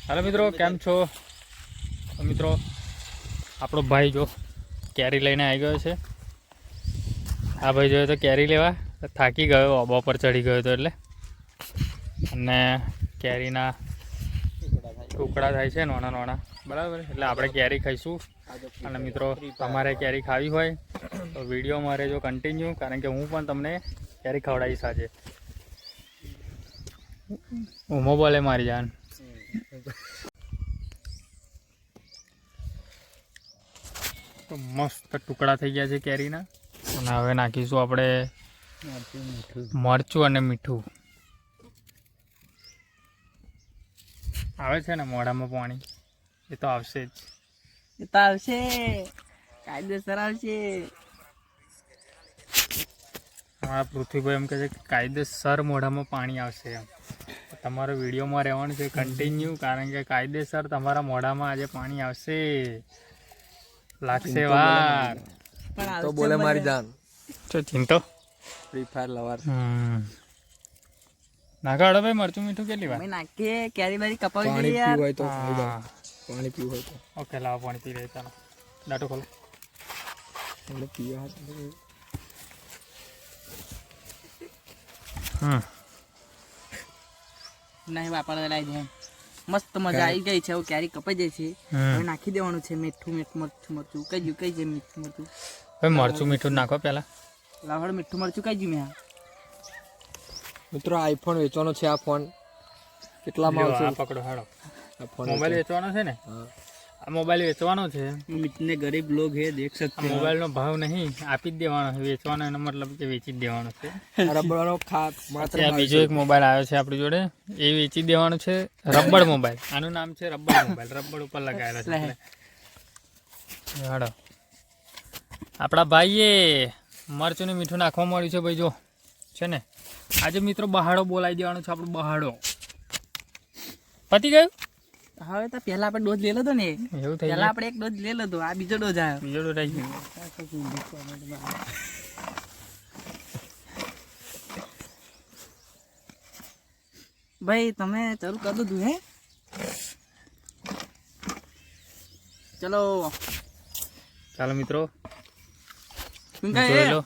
Hello मित्रों केम छो मित्रों आपणो भाई जो केरी लईने आई गयो छे। आ भाई जो तो केरी लेवा थाकी गयो आबा पर चढ़ी गयो तो एटले अने केरीना टुकड़ा थाय छे नाना नाना बराबर एटले आपणे केरी खाईशुं। अने मित्रों तमारे केरी खावी होय तो विडियो में रहेजो कंटिन्यू कारण के हूँ पण तमने केरी खवडावीश आजे। उमो बोले मारी जान तो मस्त टुकड़ा थई गया छे केरीना अने हवे नाखीशुं आपणे मरचुं अने मीठुं। आवे छे ने मोढामां पाणी ए तो आवशे ज એ તો આવશે કાયદેસર આવશે। हमारा पृथ्वीभाई एम कहे कायदेसर मोढामां पाणी आवशे एम तमारो विडियो में रहेवानुं छे कंटिन्यू कारण के कायदेसर तमारा मोढामां आजे पाणी आवशे लागशे वार तो बोले मारी जान तो चिंतो फ्री फायर लवर नागाड़ो भाई मरचू मीठू केटली वार मैं नाके कैरी बारी कपावी दे यार पानी तो पानी पीवो હોય તો ओके लाओ पानी पी ले चलो डाटो खोलो એટલે પીવા नहीं वापरવા લાઈ દે मस्त मजा आई गई છે। કેરી કપાઈ જાય છે હવે નાખી દેવાનું છે મીઠું મરચું મરચું કઈ જે મીઠું મરચું હવે મરચું મીઠું નાખો પહેલા લાવડ મીઠું મરચું કઈ જ મે મિત્રો આઈફોન વેચવાનો છે। આ ફોન કેટલામાં આવશે? આ પકડો હાડો મોબાઈલ વેચવાનો છે ને આ મોબાઈલ વેચવાનો છે। इतने गरीब लोग है देख सकते हैं। मोबाइल नो भाव नहीं आपी ज देवानो है वेचવાનો एनो मतलब के वेची ज देवानो छे। રબરનો ખાત માત્ર આ બીજો એક મોબાઈલ આવ્યો છે આપણી જોડે એ વેચી દેવાનો છે રબડ મોબાઈલ આનું નામ છે રબડ મોબાઈલ રબડ ઉપર લગાવેલો છે એટલે હાડો આપણા ભાઈએ મરચું ને મીઠું નાખવા મળ્યું છે ભાઈ જો છે ને આજે મિત્રો બહાડો બોલાવી દેવાનો છે આપણો બહાડો પતી ગયું। હવે તો પહેલા આપણે ડોઝ લઈ લેતો ને એવું થઈ પહેલા આપણે એક ડોઝ લઈ લેતો આ બીજો ડોઝ આવ્યો બીજો ડોઝ આવી ગયો। ભાઈ તમે ચાલુ કરી દો હે ચલો ચાલો મિત્રો શું કહે જોઈ લો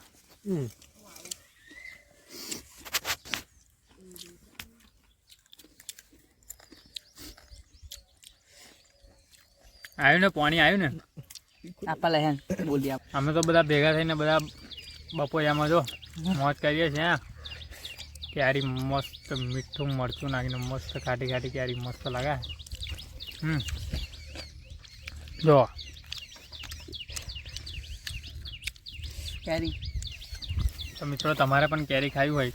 આવ્યું ને પાણી આવ્યું ને આપા લે બોલી આપ અમે તો બધા ભેગા થઈને બધા બપોરિયામાં જો મોજ કરીએ છીએ। કેરી મસ્ત મીઠું મરચું નાખીને મસ્ત ખાટી ખાટી કેરી મસ્ત લાગે। જો કેરી તો મિત્રો તમારે પણ કેરી ખાવી હોય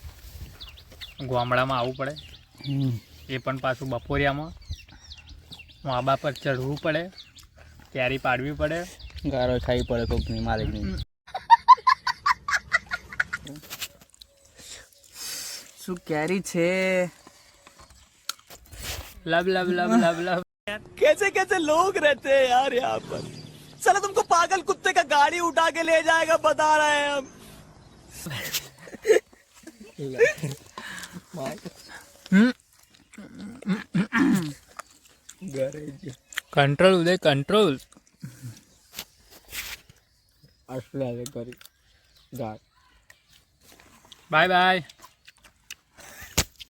ગામડામાં આવવું પડે એ પણ પાછું બપોરિયામાં આબા પર ચઢવું પડે કેરી પાડવી પડે ગારો ખાવી પડે કોકની માલિકની શું કેરી છે लब लब लब लब लब कैसे कैसे लोग रहते हैं यार यहाँ पर। साला तुमको पागल कुत्ते का गाड़ी उठा के ले जाएगा बता रहे हैं हम। कंट्रोल उदय कंट्रोल આટલા કરી ગાર बाय बाय।